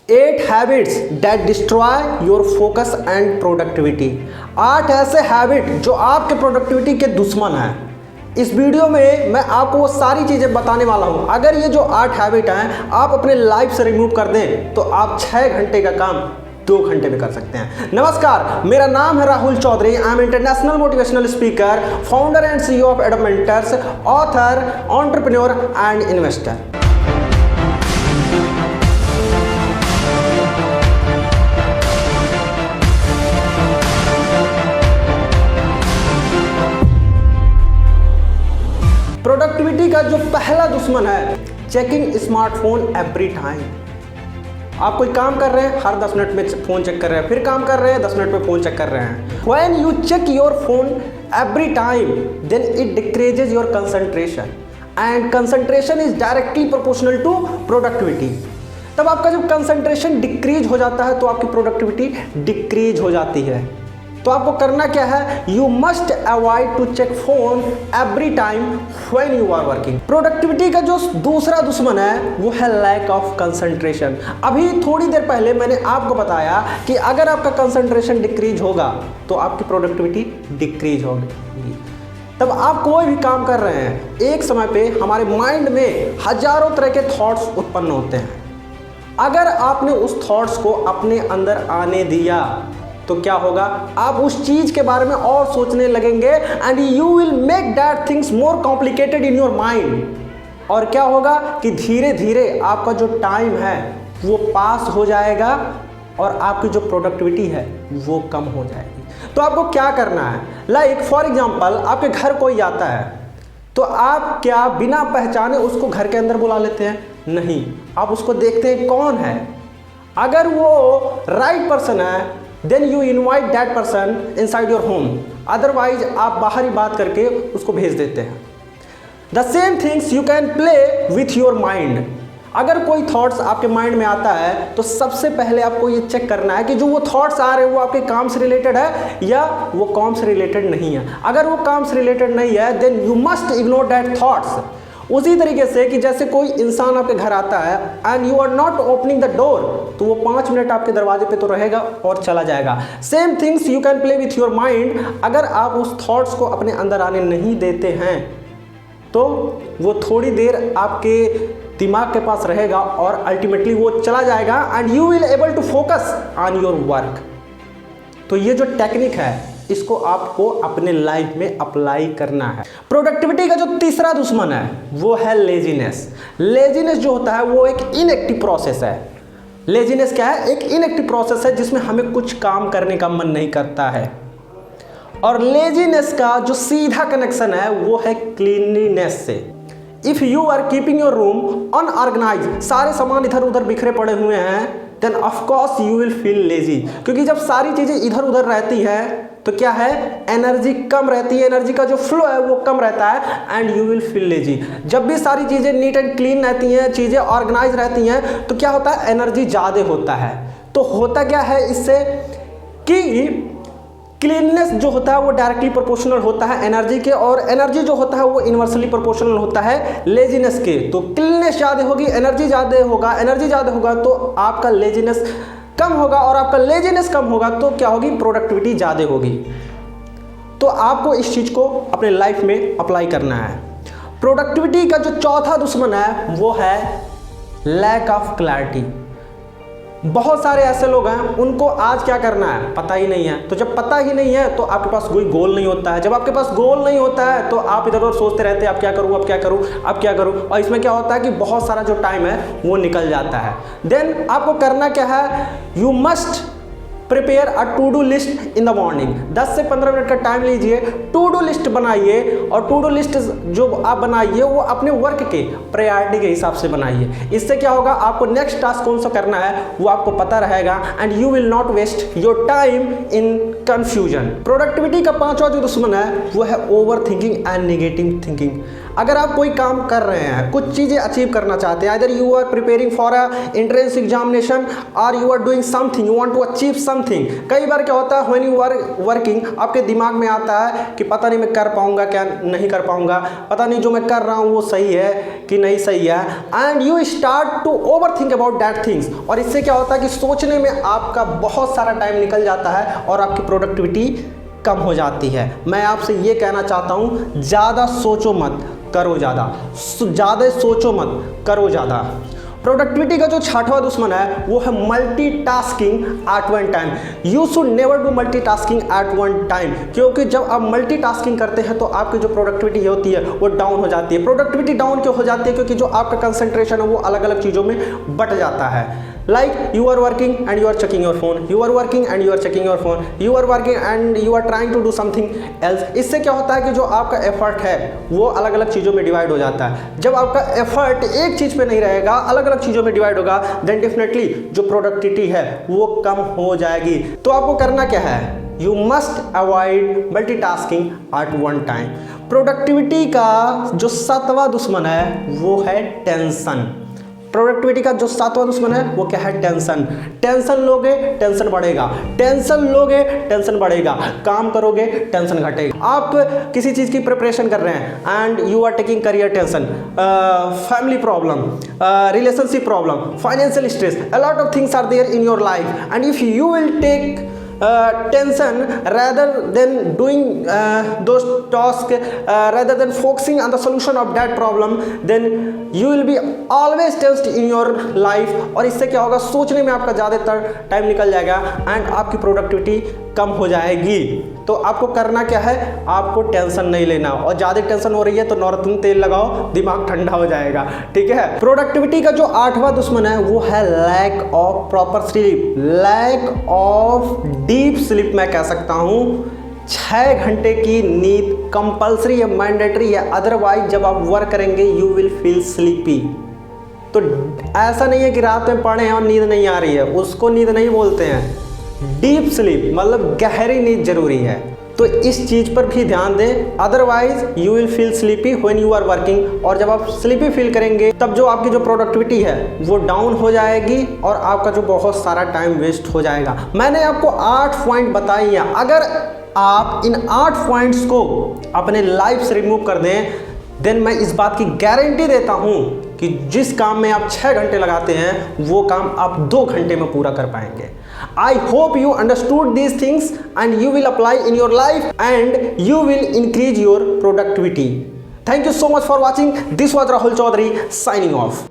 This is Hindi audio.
8 habits that destroy your focus and productivity. 8 ऐसे हैबिट जो आपके प्रोडक्टिविटी के दुश्मन हैं। इस वीडियो में मैं आपको वो सारी चीज़ें बताने वाला हूँ। अगर ये जो 8 हैबिट हैं आप अपने लाइफ से रिमूव कर दें तो आप 6 घंटे का काम 2 घंटे में कर सकते हैं। नमस्कार, मेरा नाम है Rahul Chaudhary. I am international motivational speaker, founder and CEO of Adam mentors, author, entrepreneur and investor. Productivity का जो पहला दुश्मन है, चेकिंग स्मार्टफोन एवरी टाइम। आप कोई काम कर रहे हैं, हर 10 मिनट में फ़ोन चेक कर रहे हैं, फिर काम कर रहे हैं, 10 मिनट में फ़ोन चेक कर रहे हैं। When you check your phone every time, then it decreases your concentration and concentration is directly proportional to productivity। तब आपका जब कंसंट्रेशन डिक्रीज हो जाता है तो आपकी प्रोडक्टिविटी डिक्रीज हो जाती है। तो आपको करना क्या है, you must avoid to check phone every time when you are working. Productivity का जो दूसरा दुश्मन है वो है लैक ऑफ कंसंट्रेशन। अभी थोड़ी देर पहले मैंने आपको बताया कि अगर आपका कंसंट्रेशन डिक्रीज होगा तो आपकी प्रोडक्टिविटी डिक्रीज होगी। तब आप कोई भी काम कर रहे हैं, एक समय पे हमारे माइंड में हजारों तरह के थॉट्स उत्पन्न होते हैं। अगर आपने उस थॉट्स को अपने अंदर आने दिया तो क्या होगा, आप उस चीज के बारे में और सोचने लगेंगे and you will make that things more complicated in your mind. और क्या होगा कि धीरे धीरे आपका जो टाइम है वो पास हो जाएगा और आपकी जो प्रोडक्टिविटी है वो कम हो जाएगी। तो आपको क्या करना है, लाइक फॉर एग्जांपल आपके घर कोई आता है तो आप क्या बिना पहचाने उसको घर के अंदर बुला लेते हैं? नहीं, आप उसको देखते हैं कौन है। अगर वो राइट पर्सन है then you invite that person inside your home, otherwise आप बाहर ही बात करके उसको भेज देते हैं। The same things you can play with your mind। अगर कोई थॉट्स आपके माइंड में आता है तो सबसे पहले आपको ये चेक करना है कि जो वो थॉट्स आ रहे हैं वो आपके काम से रिलेटेड है या वो काम से रिलेटेड नहीं है। अगर वो काम से रिलेटेड नहीं है then you must ignore that thoughts। उसी तरीके से कि जैसे कोई इंसान आपके घर आता है and you are not opening the door, तो वो 5 मिनट आपके दरवाजे पे तो रहेगा और चला जाएगा। Same things you can play with your mind. अगर आप उस थॉट्स को अपने अंदर आने नहीं देते हैं तो वो थोड़ी देर आपके दिमाग के पास रहेगा और अल्टीमेटली वो चला जाएगा and you will able to focus on your work. तो ये जो टेक्निक है इसको आपको अपने लाइफ में अप्लाई करना है। प्रोडक्टिविटी का जो तीसरा दुश्मन है वो है लेजीनेस। लेजीनेस जो होता है वो एक इनएक्टिव प्रोसेस है। लेजीनेस क्या है? एक इनएक्टिव प्रोसेस है जिसमें हमें कुछ काम करने का मन नहीं करता है। और लेजीनेस का जो सीधा कनेक्शन है वो है क्लीनलीनेस से। If you are keeping your room unorganized, सारे सामान इधर उधर बिखरे पड़े हुए हैं, then of course you will feel lazy. क्योंकि जब सारी चीजें इधर उधर रहती है तो क्या है, एनर्जी कम रहती है, एनर्जी का जो फ्लो है वो कम रहता है and you will feel lazy. जब भी सारी चीजें नीट एंड क्लीन रहती हैं, चीजें ऑर्गेनाइज रहती हैं तो क्या होता है, एनर्जी ज़्यादा होता है। तो होता क्या है इससे कि क्लीननेस जो होता है वो डायरेक्टली प्रोपोर्शनल होता है एनर्जी के, और एनर्जी जो होता है वो इन्वर्सली प्रोपोर्शनल होता है लेजीनेस के। तो क्लीननेस ज़्यादा होगी, एनर्जी ज़्यादा होगा, एनर्जी ज़्यादा होगा तो आपका लेजीनेस कम होगा, और आपका लेजीनेस कम होगा तो क्या होगी, प्रोडक्टिविटी ज़्यादा होगी। तो आपको इस चीज़ को अपने लाइफ में अप्लाई करना है। प्रोडक्टिविटी का जो चौथा दुश्मन है वो है लैक ऑफ क्लैरिटी। बहुत सारे ऐसे लोग हैं उनको आज क्या करना है पता ही नहीं है। तो जब पता ही नहीं है तो आपके पास कोई गोल नहीं होता है। जब आपके पास गोल नहीं होता है तो आप इधर उधर सोचते रहते हैं अब क्या करूँ, अब क्या करूँ, अब क्या करूँ, और इसमें क्या होता है कि बहुत सारा जो टाइम है वो निकल जाता है। देन आपको करना क्या है, you must prepare a to do list in the morning. 10 से 15 मिनट का टाइम लीजिए, टू डू लिस्ट बनाइए, और टू डू लिस्ट जो आप बनाइए वो अपने वर्क के प्रायोरिटी के हिसाब से बनाइए। इससे क्या होगा, आपको नेक्स्ट टास्क कौन सा करना है वो आपको पता रहेगा and you will not waste your time in confusion. Productivity का 5वां जो दुश्मन है वो है overthinking and negative thinking. अगर आप कोई काम कर रहे हैं, कुछ चीज़ें अचीव करना चाहते हैं, either you are preparing for a entrance examination or you are doing something, you want to achieve something. कई बार क्या होता है, व्हेन यू आर वर्किंग, आपके दिमाग में आता है कि पता नहीं मैं कर पाऊंगा क्या नहीं कर पाऊंगा, पता नहीं जो मैं कर रहा हूँ वो सही है कि नहीं सही है, and you start to overthink about that things. और इससे क्या होता है कि सोचने में आपका बहुत सारा टाइम निकल जाता है और आपकी प्रोडक्टिविटी कम हो जाती है। मैं आपसे ये कहना चाहता हूँ, ज़्यादा सोचो मत, करो ज़्यादा, ज़्यादा सोचो मत, करो ज़्यादा। प्रोडक्टिविटी का जो छठवां दुश्मन है वो है multitasking at one time. You should never do multitasking at one time, क्योंकि जब आप मल्टीटास्किंग करते हैं तो आपकी जो प्रोडक्टिविटी होती है वो डाउन हो जाती है। प्रोडक्टिविटी डाउन क्यों हो जाती है? क्योंकि जो आपका कंसंट्रेशन है वो अलग अलग चीज़ों में बट जाता है। Like you are working and you are checking your phone, you are working and you are checking your phone, you are working and you are trying to do something else। इससे क्या होता है कि जो आपका एफर्ट है वो अलग अलग चीज़ों में डिवाइड हो जाता है। जब आपका एफर्ट एक चीज़ पे नहीं रहेगा, अलग अलग चीज़ों में डिवाइड होगा, देन डेफिनेटली जो प्रोडक्टिविटी है वो कम हो जाएगी। तो आपको करना क्या है? You must avoid multitasking at one time. Productivity का जो सातवां दुश्मन है वो है टेंशन। प्रोडक्टिविटी का जो सातवां दुश्मन है वो क्या है? टेंशन। टेंशन लोगे टेंशन बढ़ेगा, टेंशन लोगे टेंशन बढ़ेगा, काम करोगे टेंशन घटेगा। आप किसी चीज़ की प्रिपरेशन कर रहे हैं and you are taking career tension, family problem, relationship problem, financial stress, a lot of things are there in your life, and if you will take tension rather than doing those tasks, rather than focusing on the solution of that problem, then you will be always tensed in your life। और इससे क्या होगा? सोचने में आपका ज़्यादातर टाइम निकल जाएगा एंड आपकी प्रोडक्टिविटी कम हो जाएगी। तो आपको करना क्या है? आपको टेंशन नहीं लेना, और ज़्यादा टेंशन हो रही है तो नॉर्थिन तेल लगाओ, दिमाग ठंडा हो जाएगा। ठीक है। प्रोडक्टिविटी का जो आठवां दुश्मन है वो है lack of proper sleep, lack of deep sleep. मैं कह सकता हूँ 6 घंटे की नींद कंपल्सरी है, मैंडेटरी है, अदरवाइज जब आप वर्क करेंगे यू विल फील स्लीपी। तो ऐसा नहीं है कि रात में पढ़े और नींद नहीं आ रही है, उसको नींद नहीं बोलते हैं। डीप स्लीप मतलब गहरी नींद जरूरी है। तो इस चीज़ पर भी ध्यान दें, otherwise you will feel sleepy when you are working. और जब आप स्लीपी फील करेंगे तब जो आपकी जो प्रोडक्टिविटी है वो डाउन हो जाएगी और आपका जो बहुत सारा टाइम वेस्ट हो जाएगा। मैंने आपको 8 पॉइंट बताई हैं, अगर आप इन 8 पॉइंट्स को अपने लाइफ से रिमूव कर दें, देन मैं इस बात की गारंटी देता हूं कि जिस काम में आप 6 घंटे लगाते हैं वो काम आप 2 घंटे में पूरा कर पाएंगे। I hope you understood these things and you will apply in your life and you will increase your productivity. Thank you so much for watching. This was Rahul Chaudhary signing off.